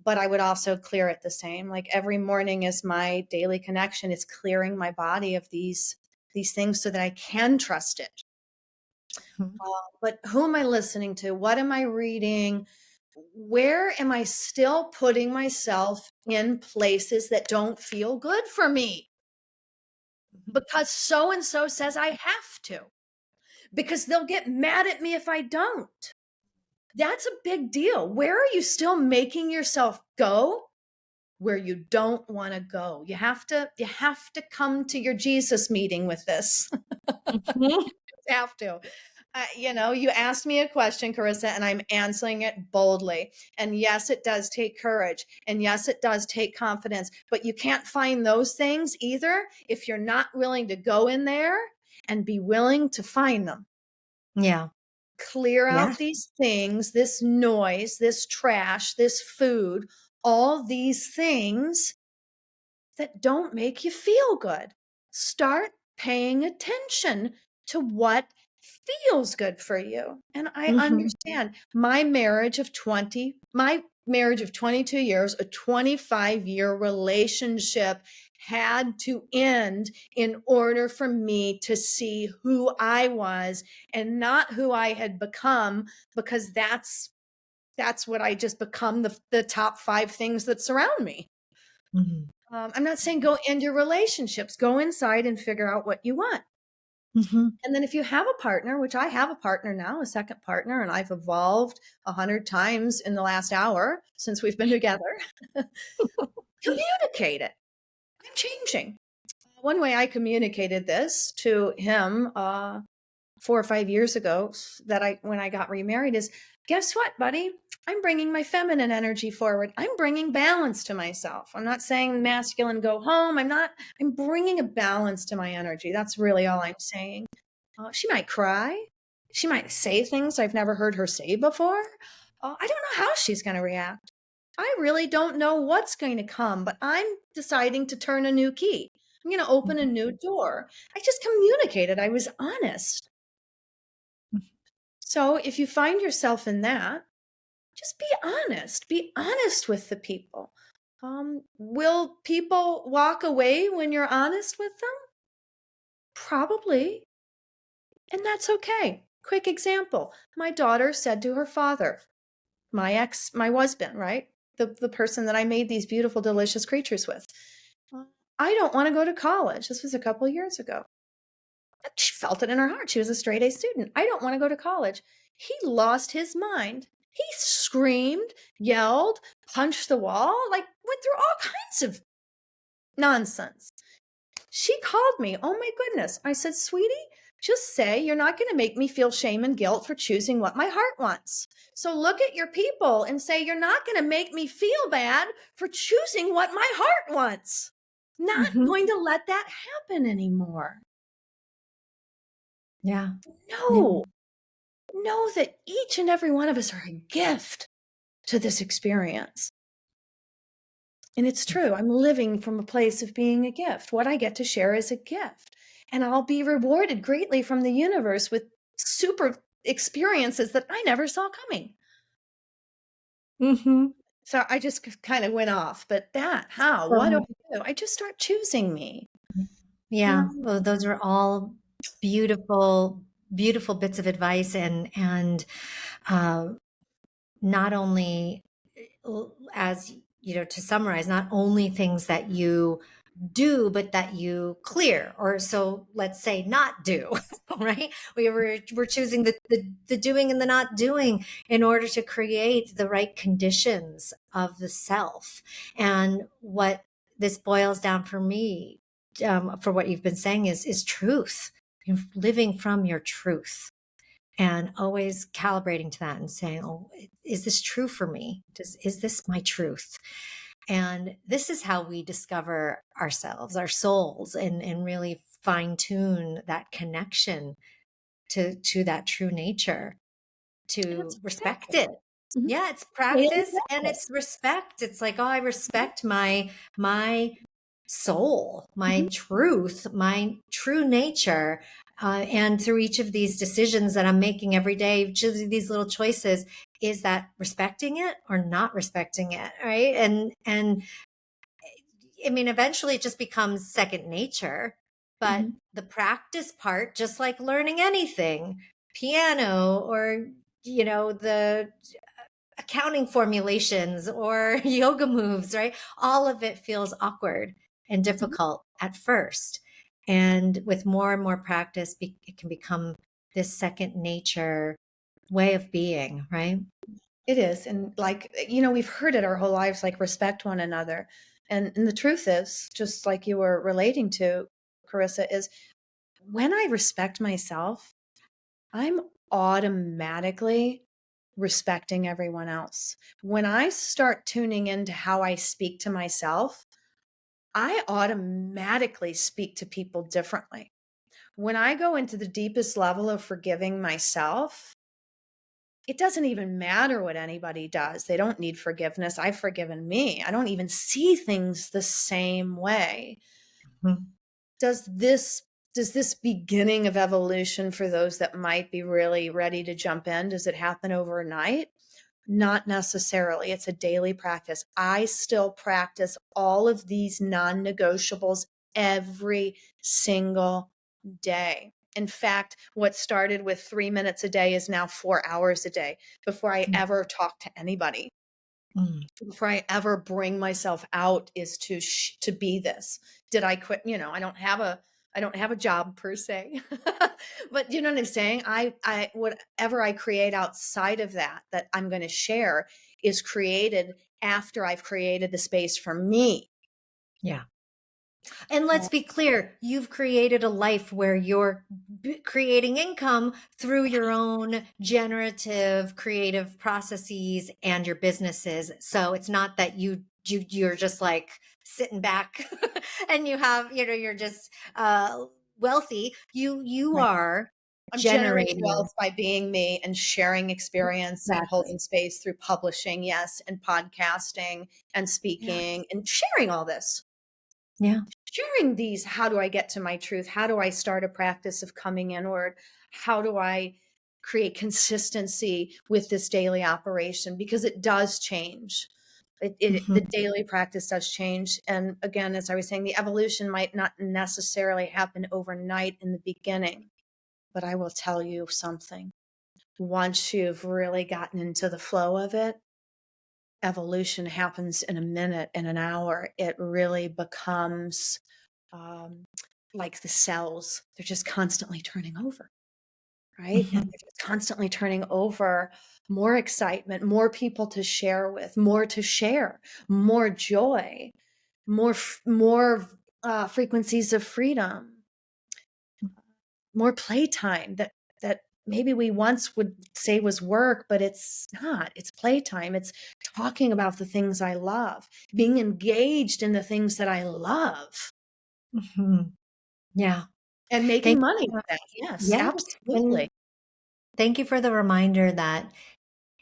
Speaker 2: But I would also clear it the same. Like every morning is my daily connection. It's clearing my body of these things so that I can trust it.
Speaker 1: Mhm.
Speaker 2: But who am I listening to? What am I reading? Where am I still putting myself in places that don't feel good for me? Because so and so says I have to, because they'll get mad at me if I don't. That's a big deal. Where are you still making yourself go where you don't want to go? You have to come to your Jesus meeting with this.
Speaker 1: Mhm.
Speaker 2: Have to. You asked me a question, Carissa, and I'm answering it boldly. And yes, it does take courage. And yes, it does take confidence. But you can't find those things either if you're not willing to go in there and be willing to find them.
Speaker 1: Yeah.
Speaker 2: Clear
Speaker 1: Yeah.
Speaker 2: out these things, this noise, this trash, this food, all these things that don't make you feel good. Start paying attention to what feels good for you. And I
Speaker 1: Mhm.
Speaker 2: understand my marriage of 22 years, a 25-year relationship had to end in order for me to see who I was and not who I had become, because that's what I just become, the top 5 things that surround me.
Speaker 1: Mhm.
Speaker 2: I'm not saying go end your relationships. Go inside and figure out what you want.
Speaker 1: Mhm.
Speaker 2: And then if you have a partner, which I have a partner now, a second partner, and I've evolved 100 times in the last hour since we've been together, communicate it. I'm changing. One way I communicated this to him 4 or 5 years ago, when I got remarried, is, guess what, buddy? I'm bringing my feminine energy forward. I'm bringing balance to myself. I'm not saying masculine go home. I'm bringing a balance to my energy. That's really all I'm saying. She might cry. She might say things I've never heard her say before. I don't know how she's going to react. I really don't know what's going to come, but I'm deciding to turn a new key. I'm going to open a new door. I just communicated. I was honest. So if you find yourself in that, just be honest. Be honest with the people. Will people walk away when you're honest with them? Probably. And that's okay. Quick example. My daughter said to her father, my husband, right? The person that I made these beautiful, delicious creatures with. I don't want to go to college. This was a couple of years ago. She felt it in her heart. She was a straight A student. I don't want to go to college. He lost his mind. He screamed, yelled, punched the wall, like went through all kinds of nonsense. She called me. Oh my goodness. I said, sweetie, just say you're not going to make me feel shame and guilt for choosing what my heart wants. So look at your people and say, you're not going to make me feel bad for choosing what my heart wants. Not
Speaker 1: Mhm.
Speaker 2: going to let that happen anymore.
Speaker 1: Yeah. Yeah.
Speaker 2: No, know that each and every one of us are a gift to this experience. And it's true. I'm living from a place of being a gift. What I get to share is a gift. And I'll be rewarded greatly from the universe with super experiences that I never saw coming.
Speaker 1: Mhm.
Speaker 2: So I just kind of went off. But how? What do
Speaker 1: So,
Speaker 2: I do? I just start choosing me.
Speaker 1: yeah,
Speaker 2: Um,
Speaker 1: well, those are all beautiful, beautiful bits of advice, and uh, not only as to summarize, not only things that you do, but that you clear, or so let's say not do, right? We're choosing the doing and the not doing in order to create the right conditions of the self. And what this boils down for me, for what you've been saying, is truth. You're living from your truth and always calibrating to that and saying, oh, is this true for me? Is this my truth? And this is how we discover ourselves, our souls, and really fine tune that connection to that true nature,
Speaker 2: And it's
Speaker 1: to respect
Speaker 2: practice.
Speaker 1: it.
Speaker 2: Mhm.
Speaker 1: Yeah, it's
Speaker 2: Daily
Speaker 1: practice and
Speaker 2: practice.
Speaker 1: it's respect. It's like, oh, I respect my soul, my
Speaker 2: Mhm.
Speaker 1: truth, my true nature. And through each of these decisions that I'm making every day, each of these little choices, is that respecting it or not respecting it, right? And I mean, eventually it just becomes second nature. But
Speaker 2: Mhm.
Speaker 1: the practice part, just like learning anything, piano or, the accounting formulations or yoga moves, right? All of it feels awkward and
Speaker 2: Mhm.
Speaker 1: difficult at first. And with more and more practice, it can become this second nature way of being, right?
Speaker 2: It is. And like, we've heard it our whole lives, like respect one another. And the truth is, just like you were relating to, Carissa, is when I respect myself, I'm automatically respecting everyone else. When I start tuning into how I speak to myself, I automatically speak to people differently. When I go into the deepest level of forgiving myself, it doesn't even matter what anybody does. They don't need forgiveness. I've forgiven me. I don't even see things the same way.
Speaker 1: Mhm.
Speaker 2: Does this beginning of evolution for those that might be really ready to jump in, does it happen overnight? Not necessarily. It's a daily practice. I still practice all of these non-negotiables every single day. In fact, what started with 3 minutes a day is now 4 hours a day before I ever talk to anybody,
Speaker 1: Mm.
Speaker 2: before I ever bring myself out, is to be this. Did I quit? I don't have a job per se, but you know what I'm saying? I whatever I create outside of that I'm going to share is created after I've created the space for me.
Speaker 1: Yeah. And let's be clear, you've created a life where you're creating income through your own generative creative processes and your businesses. So it's not that you're just like sitting back and you're just wealthy. You
Speaker 2: Right.
Speaker 1: are
Speaker 2: I'm generating
Speaker 1: generating.
Speaker 2: wealth by being me and sharing experience and holding
Speaker 1: Exactly.
Speaker 2: space through publishing, yes, and podcasting and
Speaker 1: Yeah.
Speaker 2: speaking and sharing all this.
Speaker 1: Yeah.
Speaker 2: Sharing these, how do I get to my truth? How do I start a practice of coming inward? How do I create consistency with this daily operation? Because it does change. The
Speaker 1: Mhm.
Speaker 2: daily practice does change. And again, as I was saying, the evolution might not necessarily happen overnight in the beginning, but I will tell you something. Once you've really gotten into the flow of it, evolution happens in a minute, in an hour. It really becomes um, like the cells. They're just constantly turning over, right? And
Speaker 1: Mhm.
Speaker 2: they're just constantly turning over. More excitement, more people to share with, more to share, more joy, more frequencies of freedom, more playtime that maybe we once would say was work, but it's not. It's playtime. It's talking about the things I love, being engaged in the things that I love,
Speaker 1: Mhm. Yeah.
Speaker 2: and making
Speaker 1: Thank
Speaker 2: money
Speaker 1: you.
Speaker 2: with that. Yes,
Speaker 1: Yes.
Speaker 2: absolutely.
Speaker 1: And thank you for the reminder that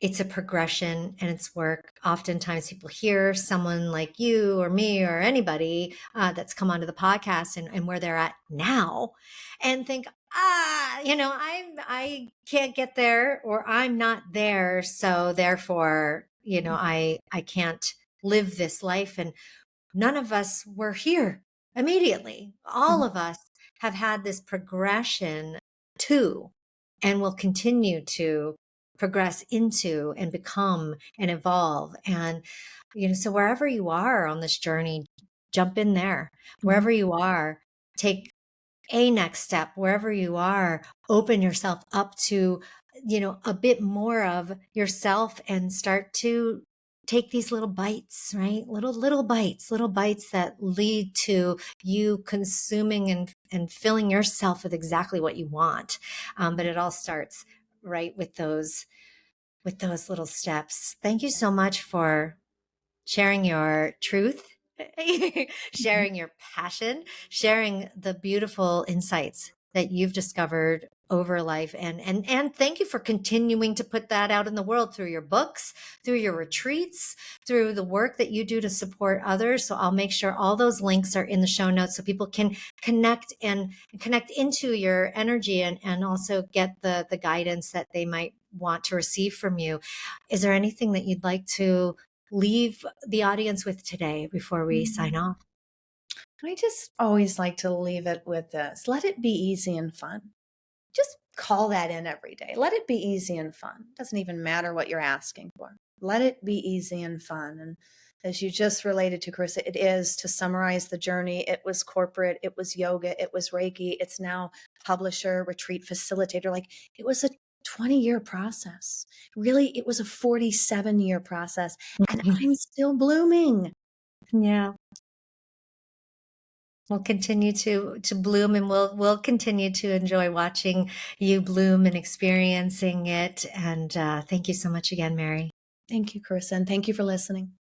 Speaker 1: it's a progression and it's work. Oftentimes people hear someone like you or me or anybody that's come onto the podcast and where they're at now and think, I can't get there or I'm not there. So therefore, I can't live this life. And none of us were here immediately. All
Speaker 2: Mhm.
Speaker 1: of us have had this progression too, and will continue to progress into and become and evolve. And, so wherever you are on this journey, jump in there.
Speaker 2: Mhm.
Speaker 1: Wherever you are, take a next step. Wherever you are, open yourself up to, a bit more of yourself and start to take these little bites, right? Little bites that lead to you consuming and filling yourself with exactly what you want. But it all starts right with those little steps. Thank you so much for sharing your truth,
Speaker 2: Mhm.
Speaker 1: sharing your passion, sharing the beautiful insights that you've discovered over life, and thank you for continuing to put that out in the world through your books, through your retreats, through the work that you do to support others. So I'll make sure all those links are in the show notes so people can connect into your energy, and also get the guidance that they might want to receive from you. Is there anything that you'd like to leave the audience with today before we sign
Speaker 2: Mhm.
Speaker 1: off?
Speaker 2: I just always like to leave it with this. Let it be easy and fun. Just call that in every day. Let it be easy and fun. Doesn't even matter what you're asking for. Let it be easy and fun. And as you just related to Carissa, it is, to summarize the journey, it was corporate, it was yoga, it was Reiki, it's now publisher, retreat facilitator. Like, it was a 20-year process. Really, it was a 47-year process. And I'm still blooming.
Speaker 1: Yeah. We'll continue to bloom, and we'll continue to enjoy watching you bloom and experiencing it. And thank you so much again, Mary.
Speaker 2: Thank you, Carissa. And thank you for listening.